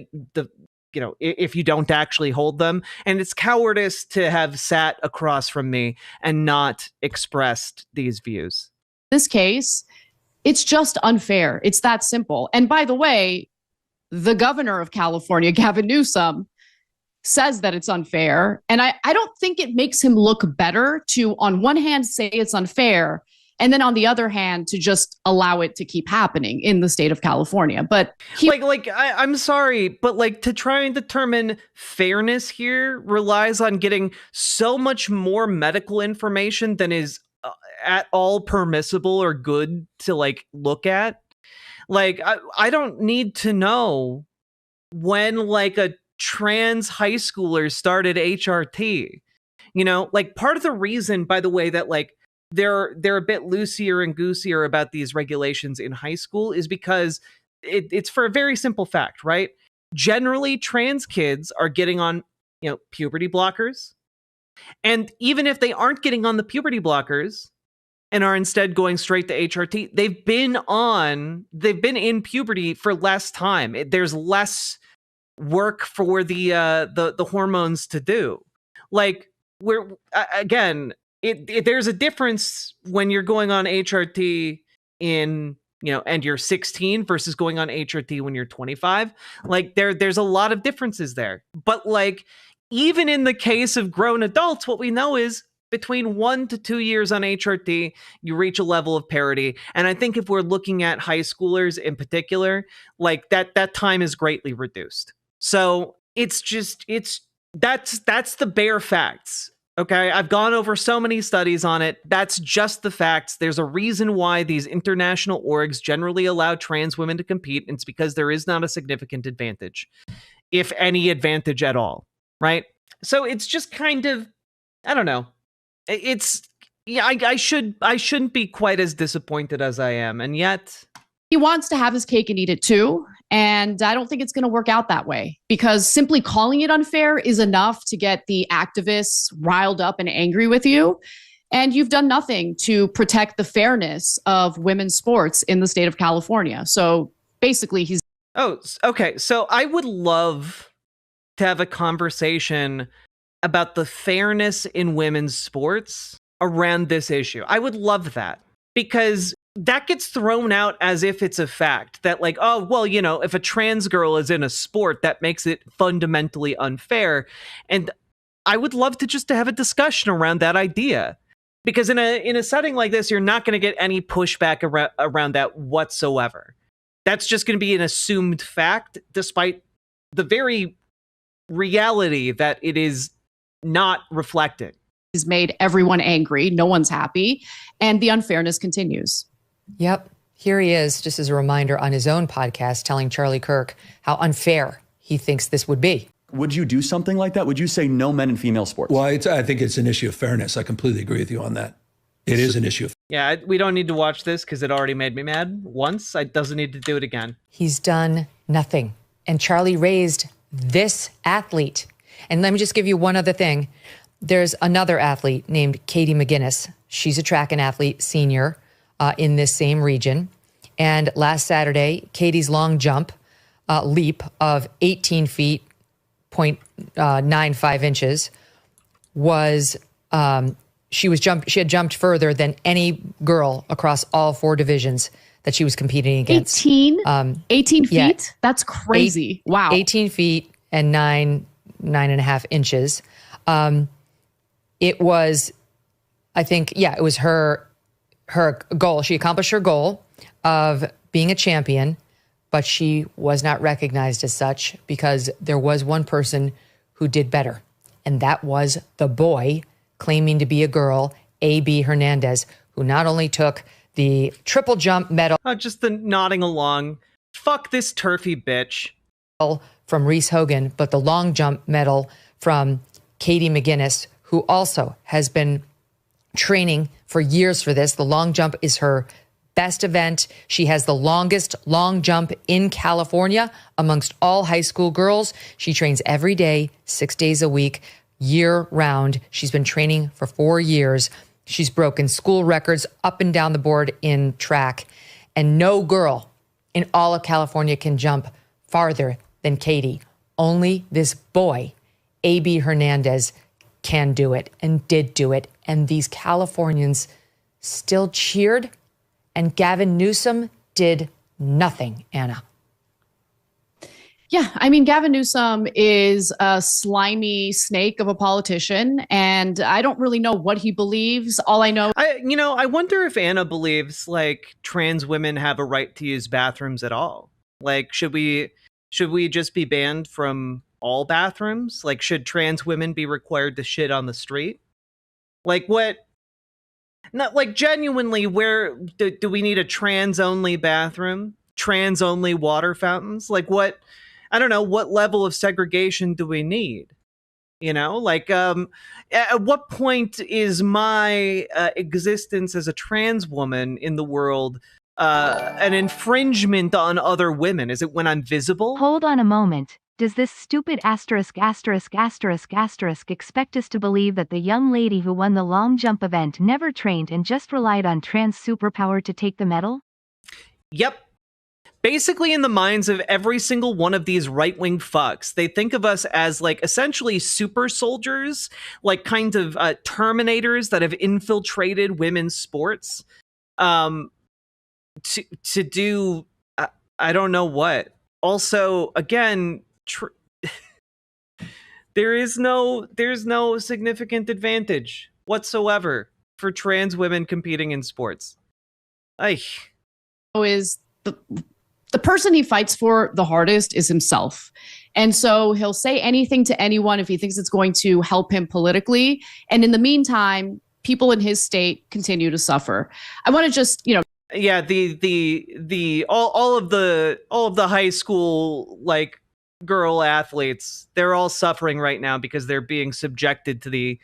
if you don't actually hold them, and it's cowardice to have sat across from me and not expressed these views. In this case, it's just unfair. It's that simple. And by the way, the governor of California, Gavin Newsom, says that it's unfair. And I don't think it makes him look better to, on one hand, say it's unfair, and then on the other hand, to just allow it to keep happening in the state of California. But I'm sorry, but like to try and determine fairness here relies on getting so much more medical information than is at all permissible or good to like look at. Like I don't need to know when like a trans high schooler started HRT. You know, like part of the reason, by the way, that like they're a bit loosier and goosier about these regulations in high school is because it's for a very simple fact, right? Generally, trans kids are getting on, puberty blockers. And even if they aren't getting on the puberty blockers and are instead going straight to HRT, they've been in puberty for less time. There's less work for the hormones to do. Like there's a difference when you're going on HRT in and you're 16 versus going on HRT when you're 25. Like there's a lot of differences there. But like, even in the case of grown adults, what we know is between 1 to 2 years on HRT, you reach a level of parity. And I think if we're looking at high schoolers in particular, like that time is greatly reduced. So that's the bare facts. Okay, I've gone over so many studies on it. That's just the facts. There's a reason why these international orgs generally allow trans women to compete. And it's because there is not a significant advantage, if any advantage at all, right? So it's just kind of, I don't know. I shouldn't be quite as disappointed as I am, and yet he wants to have his cake and eat it too. And I don't think it's going to work out that way, because simply calling it unfair is enough to get the activists riled up and angry with you. And you've done nothing to protect the fairness of women's sports in the state of California. So basically, he's. Oh, okay. So I would love to have a conversation about the fairness in women's sports around this issue. I would love that, because that gets thrown out as if it's a fact that like, oh, well, if a trans girl is in a sport, that makes it fundamentally unfair. And I would love to have a discussion around that idea, because in a setting like this, you're not going to get any pushback around that whatsoever. That's just going to be an assumed fact, despite the very reality that it is not reflecting. He's made everyone angry. No one's happy. And the unfairness continues. Yep. Here he is, just as a reminder, on his own podcast, telling Charlie Kirk how unfair he thinks this would be. Would you do something like that? Would you say no men in female sports? Well, I think it's an issue of fairness. I completely agree with you on that. It is an issue of. Yeah, we don't need to watch this because it already made me mad once. I doesn't need to do it again. He's done nothing. And Charlie raised this athlete. And let me just give you one other thing. There's another athlete named Katie McGinnis. She's a track and athlete senior in this same region. And last Saturday, Katie's long jump leap of 18 feet, 0.95 inches was, she had jumped further than any girl across all 4 divisions that she was competing against. 18 feet? Yeah, that's crazy. Wow. 18 feet and 9.5 inches. It was, I think, it was her goal. She accomplished her goal of being a champion, but she was not recognized as such because there was one person who did better. And that was the boy claiming to be a girl, A.B. Hernandez, who not only took the triple jump medal. Just the nodding along. Fuck this turfy bitch. From Reese Hogan, but the long jump medal from Katie McGinnis, who also has been training for years for this. The long jump is her best event. She has the longest long jump in California amongst all high school girls. She trains every day, 6 days a week, year round. She's been training for 4 years. She's broken school records up and down the board in track. And no girl in all of California can jump farther than Katie. Only this boy, A.B. Hernandez, can do it and did do it. And these Californians still cheered, and Gavin Newsom did nothing, Anna. Yeah, I mean, Gavin Newsom is a slimy snake of a politician, and I don't really know what he believes. All I know... I wonder if Anna believes, like, trans women have a right to use bathrooms at all. Like, should we just be banned from all bathrooms? Like, should trans women be required to shit on the street? Like, what? Not like genuinely, where do we need a trans-only bathroom? Trans-only water fountains? Like, what? I don't know. What level of segregation do we need? Like, at what point is my existence as a trans woman in the world an infringement on other women? Is it when I'm visible? Hold on a moment. Does this stupid **** expect us to believe that the young lady who won the long jump event never trained and just relied on trans superpower to take the medal? Yep. Basically, in the minds of every single one of these right-wing fucks, they think of us as, like, essentially super soldiers, like kind of terminators that have infiltrated women's sports. to do I don't know what. Also, again, there's no significant advantage whatsoever for trans women competing in sports. Is the person he fights for the hardest is himself. And so he'll say anything to anyone if he thinks it's going to help him politically. And in the meantime, people in his state continue to suffer. I want to just, yeah, all of the high school like girl athletes, they're all suffering right now because they're being subjected to the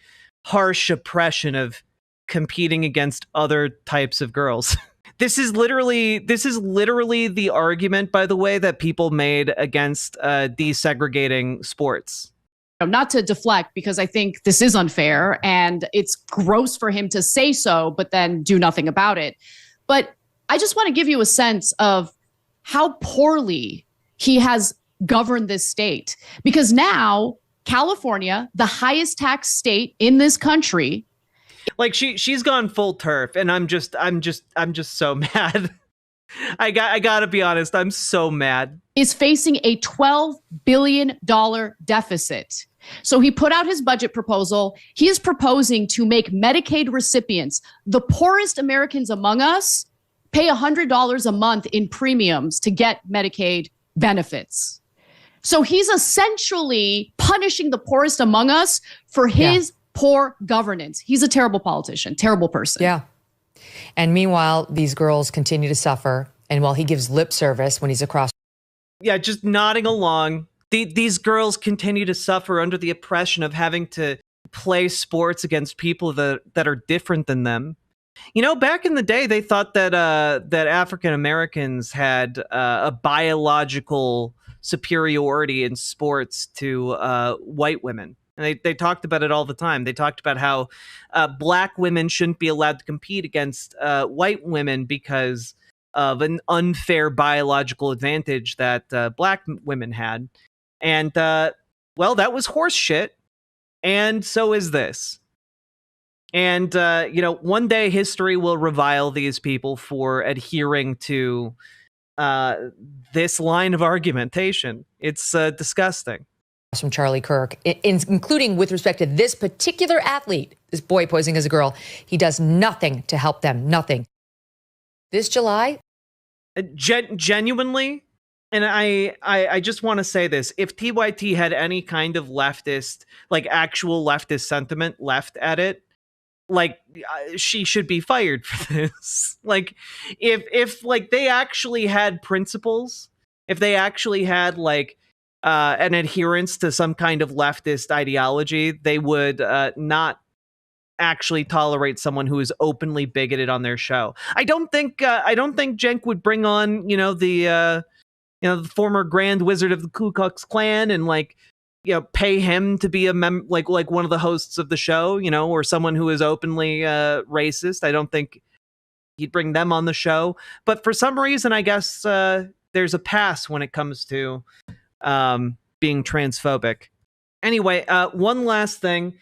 harsh oppression of competing against other types of girls. This is literally the argument, by the way, that people made against desegregating sports. Not to deflect, because I think this is unfair and it's gross for him to say so, but then do nothing about it. But I just want to give you a sense of how poorly he has governed this state, because now California, the highest tax state in this country, like she's gone full turf, and I'm just so mad. I gotta be honest, I'm so mad. Is facing a $12 billion deficit. So he put out his budget proposal. He is proposing to make Medicaid recipients, the poorest Americans among us, pay $100 a month in premiums to get Medicaid benefits. So he's essentially punishing the poorest among us for his poor governance. He's a terrible politician, terrible person. Yeah. And meanwhile, these girls continue to suffer. And while he gives lip service when he's across. Yeah, just nodding along. These girls continue to suffer under the oppression of having to play sports against people that are different than them. You know, back in the day, they thought that African Americans had a biological superiority in sports to white women. And they talked about it all the time. They talked about how black women shouldn't be allowed to compete against white women because of an unfair biological advantage that black women had. And, well, that was horse shit. And so is this. And, one day history will revile these people for adhering to this line of argumentation. It's disgusting. From Charlie Kirk, including with respect to this particular athlete, this boy posing as a girl. He does nothing to help them, nothing. This July? Genuinely, and I just want to say this, if TYT had any kind of leftist, like actual leftist sentiment left at it, like she should be fired for this. Like if like they actually had principles, if they actually had like an adherence to some kind of leftist ideology, they would not actually tolerate someone who is openly bigoted on their show. I don't think Cenk would bring on the former Grand Wizard of the Ku Klux Klan and pay him to be a like one of the hosts of the show, or someone who is openly racist. I don't think he'd bring them on the show. But for some reason, I guess there's a pass when it comes to being transphobic. Anyway, one last thing.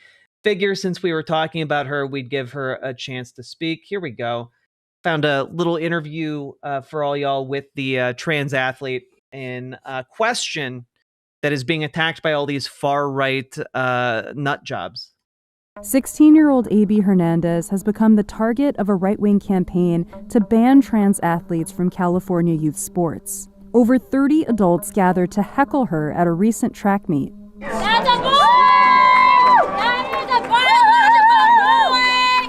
Figure since we were talking about her, we'd give her a chance to speak. Here we go. Found a little interview for all y'all with the trans athlete in question that is being attacked by all these far-right nut jobs. 16-year-old A.B. Hernandez has become the target of a right-wing campaign to ban trans athletes from California youth sports. Over 30 adults gathered to heckle her at a recent track meet. That's a boy! That is a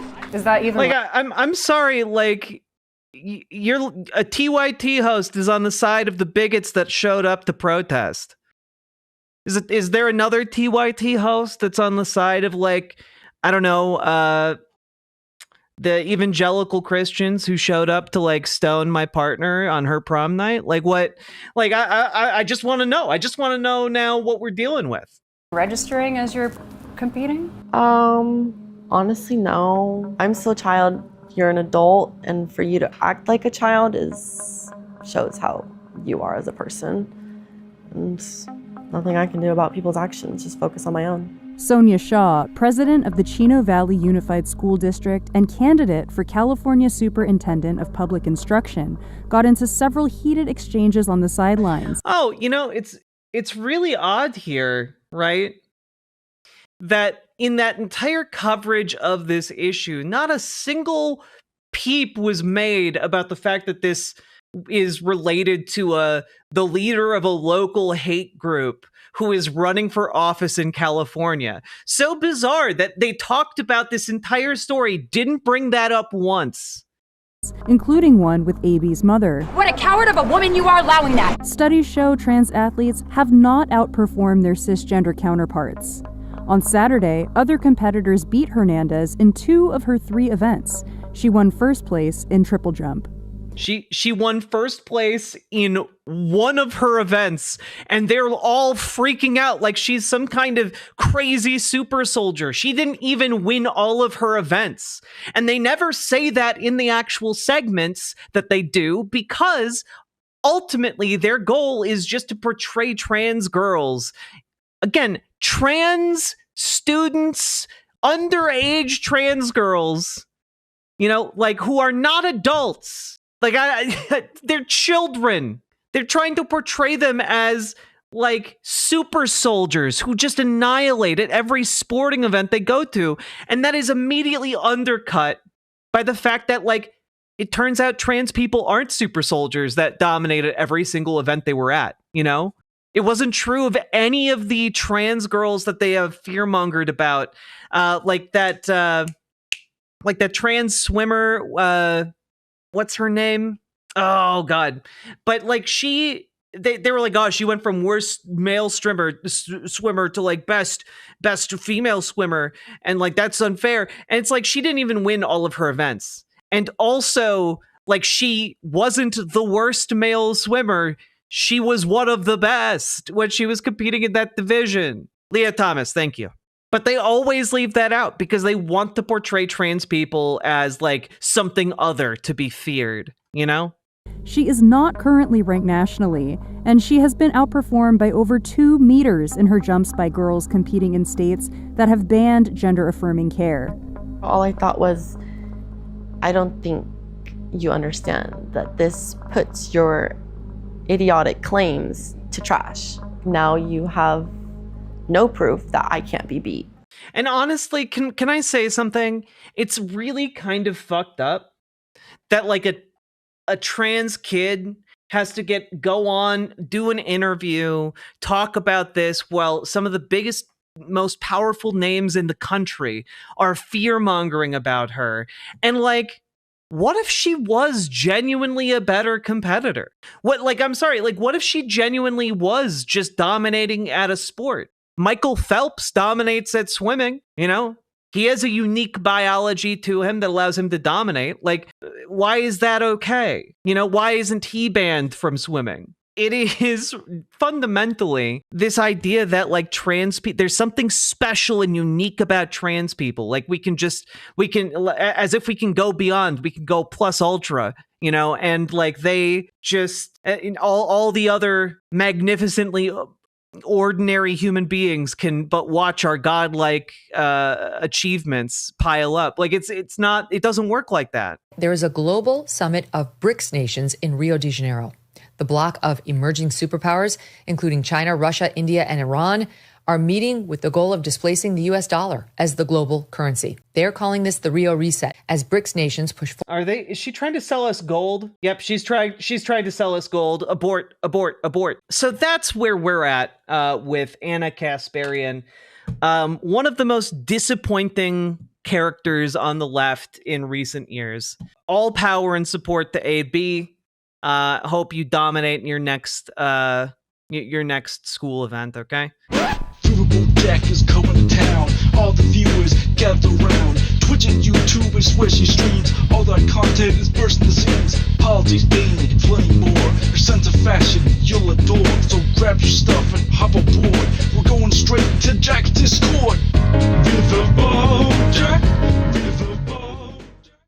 biological boy! Is that even like I'm sorry, like you're a TYT host is on the side of the bigots that showed up to protest. Is there another TYT host that's on the side of the evangelical Christians who showed up to stone my partner on her prom night? Like what? Like I just want to know. I just want to know now what we're dealing with. Registering as you're competing? Honestly, no. I'm still a child. You're an adult, and for you to act like a child shows how you are as a person. And nothing I can do about people's actions. Just focus on my own. Sonia Shaw, president of the Chino Valley Unified School District and candidate for California Superintendent of Public Instruction, got into several heated exchanges on the sidelines. Oh, it's really odd here, right? That in that entire coverage of this issue, not a single peep was made about the fact that this is related to the leader of a local hate group who is running for office in California. So bizarre that they talked about this entire story, didn't bring that up once. Including one with AB's mother. What a coward of a woman you are allowing that! Studies show trans athletes have not outperformed their cisgender counterparts. On Saturday, other competitors beat Hernandez in 2 of her 3 events. She won first place in triple jump. She won first place in one of her events, and they're all freaking out like she's some kind of crazy super soldier. She didn't even win all of her events. And they never say that in the actual segments that they do, because ultimately their goal is just to portray trans girls. Again, trans students, underage trans girls, who are not adults. They're children. They're trying to portray them as super soldiers who just annihilate at every sporting event they go to. And that is immediately undercut by the fact that it turns out trans people aren't super soldiers that dominate at every single event they were at, It wasn't true of any of the trans girls that they have fearmongered about. That trans swimmer, what's her name? Oh God. But they were like, oh, she went from worst male swimmer to best female swimmer. And that's unfair. And it's she didn't even win all of her events. And also she wasn't the worst male swimmer. She was one of the best when she was competing in that division. Leah Thomas, thank you. But they always leave that out because they want to portray trans people as something other to be feared, She is not currently ranked nationally, and she has been outperformed by over 2 meters in her jumps by girls competing in states that have banned gender-affirming care. All I thought was, I don't think you understand that this puts your idiotic claims to trash. Now you have no proof that I can't be beat. And honestly, can I say something? It's really kind of fucked up that a trans kid has to go on, do an interview, talk about this while some of the biggest, most powerful names in the country are fear-mongering about her. And what if she was genuinely a better competitor? What if she genuinely was just dominating at a sport? Michael Phelps dominates at swimming, He has a unique biology to him that allows him to dominate. Why is that okay? Why isn't he banned from swimming? It is fundamentally this idea that trans people, there's something special and unique about trans people. As if we can go beyond, we can go plus ultra, and they just, in all the other magnificently ordinary human beings can but watch our godlike achievements pile up. It doesn't work like that. There is a global summit of BRICS nations in Rio de Janeiro. The bloc of emerging superpowers, including China, Russia, India, and Iran, are meeting with the goal of displacing the U.S. dollar as the global currency. They're calling this the Rio Reset as BRICS nations push forward. Is she trying to sell us gold? Yep, she's trying to sell us gold. Abort, abort, abort. So that's where we're at with Anna Kasparian. One of the most disappointing characters on the left in recent years. All power and support to AB. Hope you dominate in your next school event, okay? Riverboat Jack is coming to town. All the viewers gather round. Twitch and YouTube is where she streams. All that content is bursting the seams. Politics, gaming, and plenty more. Her sense of fashion you'll adore. So grab your stuff and hop aboard. We're going